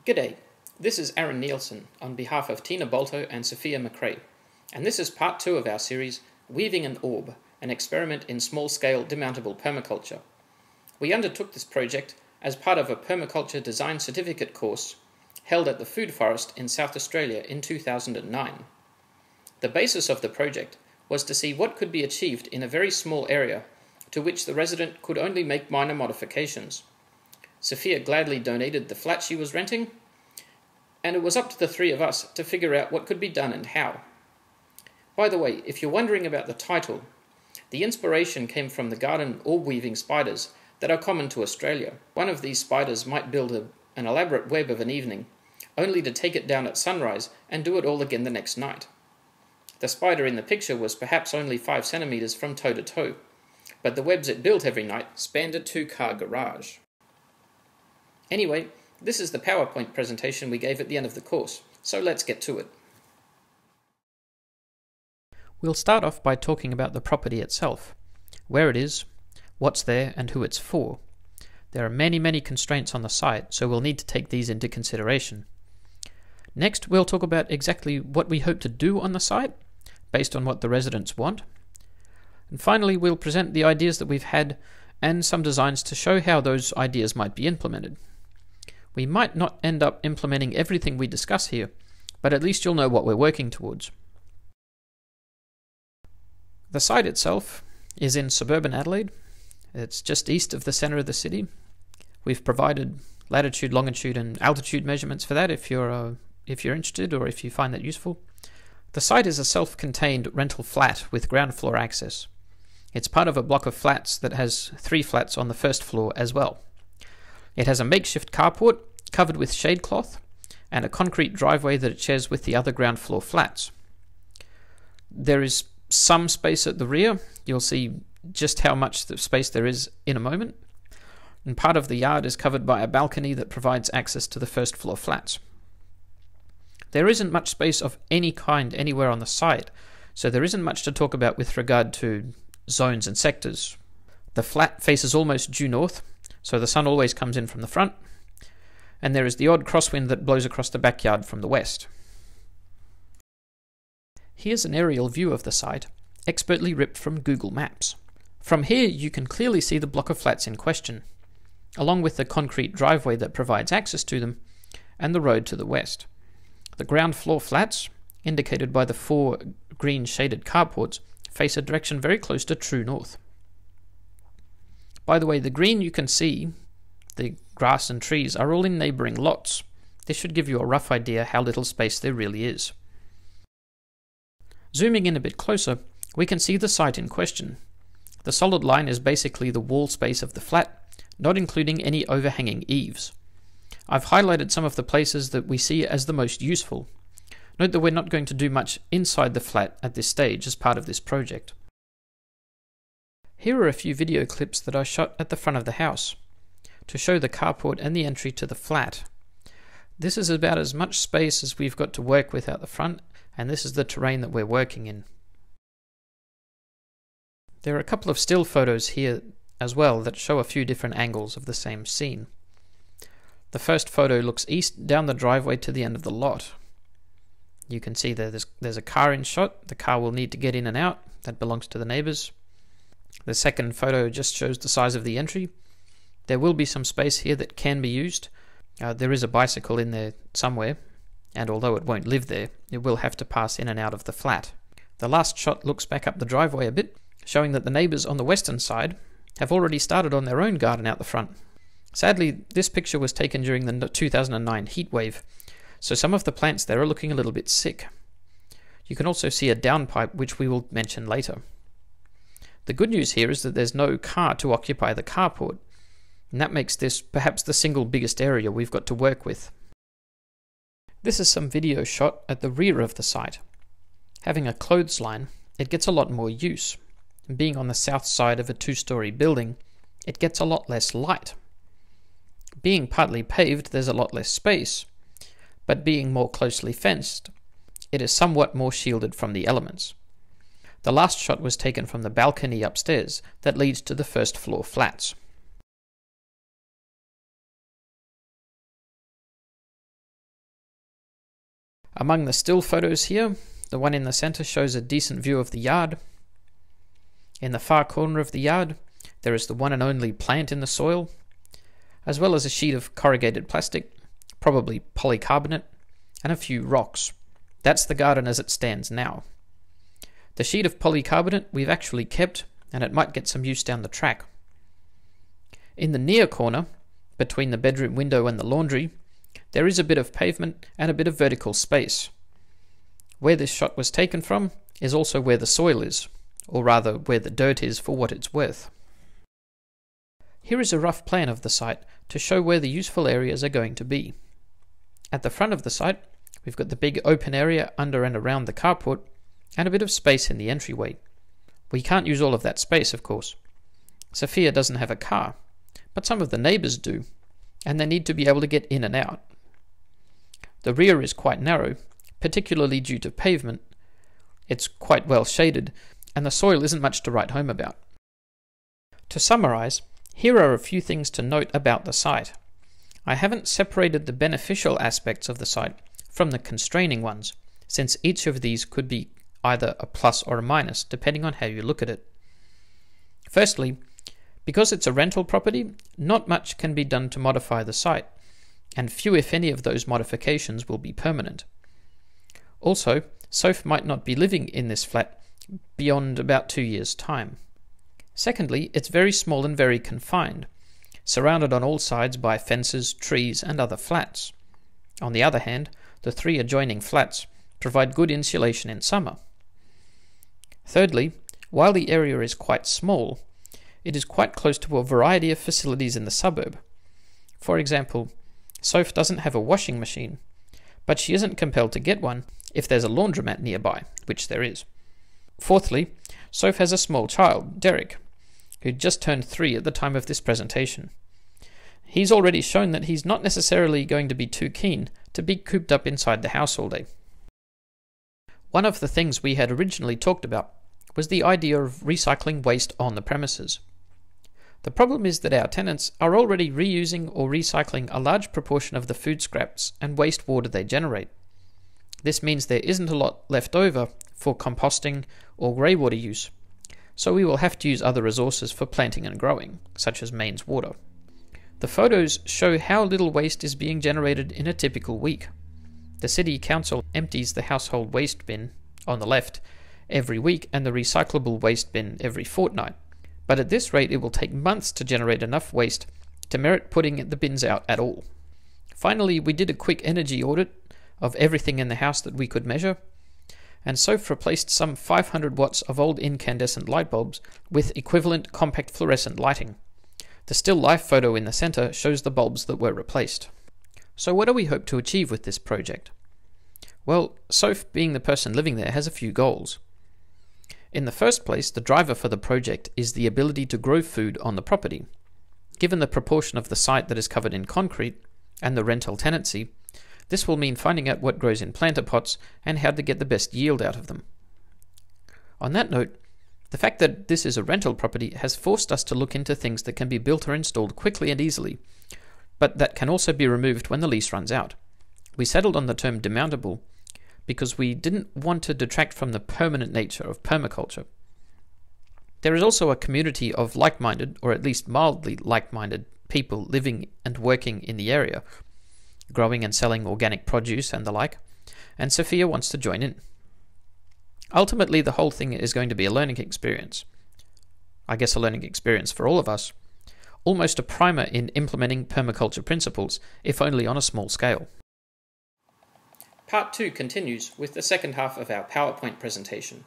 G'day, this is Aaron Nielsen on behalf of Tina Bolto and Sophia Macrae, and this is part 2 of our series, Weaving an Orb, an experiment in small-scale demountable permaculture. We undertook this project as part of a Permaculture Design Certificate course held at the Food Forest in South Australia in 2009. The basis of the project was to see what could be achieved in a very small area to which the resident could only make minor modifications. Sophia gladly donated the flat she was renting, and it was up to the three of us to figure out what could be done and how. By the way, if you're wondering about the title, the inspiration came from the garden orb weaving spiders that are common to Australia. One of these spiders might build an elaborate web of an evening, only to take it down at sunrise and do it all again the next night. The spider in the picture was perhaps only 5 centimeters from toe to toe, but the webs it built every night spanned a 2-car garage. Anyway, this is the PowerPoint presentation we gave at the end of the course, so let's get to it. We'll start off by talking about the property itself, where it is, what's there, and who it's for. There are many constraints on the site, so we'll need to take these into consideration. Next, we'll talk about exactly what we hope to do on the site, based on what the residents want. And finally, we'll present the ideas that we've had and some designs to show how those ideas might be implemented. We might not end up implementing everything we discuss here, but at least you'll know what we're working towards. The site itself is in suburban Adelaide. It's just east of the centre of the city. We've provided latitude, longitude and altitude measurements for that if you're interested or if you find that useful. The site is a self-contained rental flat with ground floor access. It's part of a block of flats that has 3 flats on the first floor as well. It has a makeshift carport covered with shade cloth and a concrete driveway that it shares with the other ground floor flats. There is some space at the rear. You'll see just how much space there is in a moment. And part of the yard is covered by a balcony that provides access to the first floor flats. There isn't much space of any kind anywhere on the site, so there isn't much to talk about with regard to zones and sectors. The flat faces almost due north, so the sun always comes in from the front, and there is the odd crosswind that blows across the backyard from the west. Here's an aerial view of the site, expertly ripped from Google Maps. From here you can clearly see the block of flats in question, along with the concrete driveway that provides access to them, and the road to the west. The ground floor flats, indicated by the 4 green shaded carports, face a direction very close to true north. By the way, the green you can see, the grass and trees, are all in neighbouring lots. This should give you a rough idea how little space there really is. Zooming in a bit closer, we can see the site in question. The solid line is basically the wall space of the flat, not including any overhanging eaves. I've highlighted some of the places that we see as the most useful. Note that we're not going to do much inside the flat at this stage as part of this project. Here are a few video clips that I shot at the front of the house to show the carport and the entry to the flat. This is about as much space as we've got to work with out the front, and this is the terrain that we're working in. There are a couple of still photos here as well that show a few different angles of the same scene. The first photo looks east down the driveway to the end of the lot. You can see there's a car in shot. The car will need to get in and out. That belongs to the neighbours. The second photo just shows the size of the entry. There will be some space here that can be used. There is a bicycle in there somewhere, and although it won't live there, it will have to pass in and out of the flat. The last shot looks back up the driveway a bit, showing that the neighbours on the western side have already started on their own garden out the front. Sadly, this picture was taken during the 2009 heatwave, so some of the plants there are looking a little bit sick. You can also see a downpipe, which we will mention later. The good news here is that there's no car to occupy the carport, and that makes this perhaps the single biggest area we've got to work with. This is some video shot at the rear of the site. Having a clothesline, it gets a lot more use. And being on the south side of a 2-story building, it gets a lot less light. Being partly paved, there's a lot less space, but being more closely fenced, it is somewhat more shielded from the elements. The last shot was taken from the balcony upstairs that leads to the first floor flats. Among the still photos here, the one in the center shows a decent view of the yard. In the far corner of the yard, there is the one and only plant in the soil, as well as a sheet of corrugated plastic, probably polycarbonate, and a few rocks. That's the garden as it stands now. The sheet of polycarbonate we've actually kept, and it might get some use down the track. In the near corner, between the bedroom window and the laundry, there is a bit of pavement and a bit of vertical space. Where this shot was taken from is also where the soil is, or rather where the dirt is for what it's worth. Here is a rough plan of the site to show where the useful areas are going to be. At the front of the site, we've got the big open area under and around the carport, and a bit of space in the entryway. We can't use all of that space, of course. Sophia doesn't have a car, but some of the neighbours do, and they need to be able to get in and out. The rear is quite narrow, particularly due to pavement. It's quite well shaded, and the soil isn't much to write home about. To summarise, here are a few things to note about the site. I haven't separated the beneficial aspects of the site from the constraining ones, since each of these could be either a plus or a minus, depending on how you look at it. Firstly, because it's a rental property, not much can be done to modify the site, and few if any of those modifications will be permanent. Also, Soph might not be living in this flat beyond about 2 years' time. Secondly, it's very small and very confined, surrounded on all sides by fences, trees, and other flats. On the other hand, the 3 adjoining flats provide good insulation in summer. Thirdly, while the area is quite small, it is quite close to a variety of facilities in the suburb. For example, Soph doesn't have a washing machine, but she isn't compelled to get one if there's a laundromat nearby, which there is. Fourthly, Soph has a small child, Derek, who just turned 3 at the time of this presentation. He's already shown that he's not necessarily going to be too keen to be cooped up inside the house all day. One of the things we had originally talked about was the idea of recycling waste on the premises. The problem is that our tenants are already reusing or recycling a large proportion of the food scraps and wastewater they generate. This means there isn't a lot left over for composting or greywater use, so we will have to use other resources for planting and growing, such as mains water. The photos show how little waste is being generated in a typical week. The city council empties the household waste bin, on the left, every week and the recyclable waste bin every fortnight. But at this rate it will take months to generate enough waste to merit putting the bins out at all. Finally, we did a quick energy audit of everything in the house that we could measure, and Soph replaced some 500 watts of old incandescent light bulbs with equivalent compact fluorescent lighting. The still life photo in the center shows the bulbs that were replaced. So what do we hope to achieve with this project? Well, Soph, being the person living there, has a few goals. In the first place, the driver for the project is the ability to grow food on the property. Given the proportion of the site that is covered in concrete and the rental tenancy, this will mean finding out what grows in planter pots and how to get the best yield out of them. On that note, the fact that this is a rental property has forced us to look into things that can be built or installed quickly and easily, but that can also be removed when the lease runs out. We settled on the term demountable because we didn't want to detract from the permanent nature of permaculture. There is also a community of like-minded, or at least mildly like-minded, people living and working in the area, growing and selling organic produce and the like, and Sophia wants to join in. Ultimately, the whole thing is going to be a learning experience. I guess a learning experience for all of us. Almost a primer in implementing permaculture principles, if only on a small scale. Part 2 continues with the second half of our PowerPoint presentation.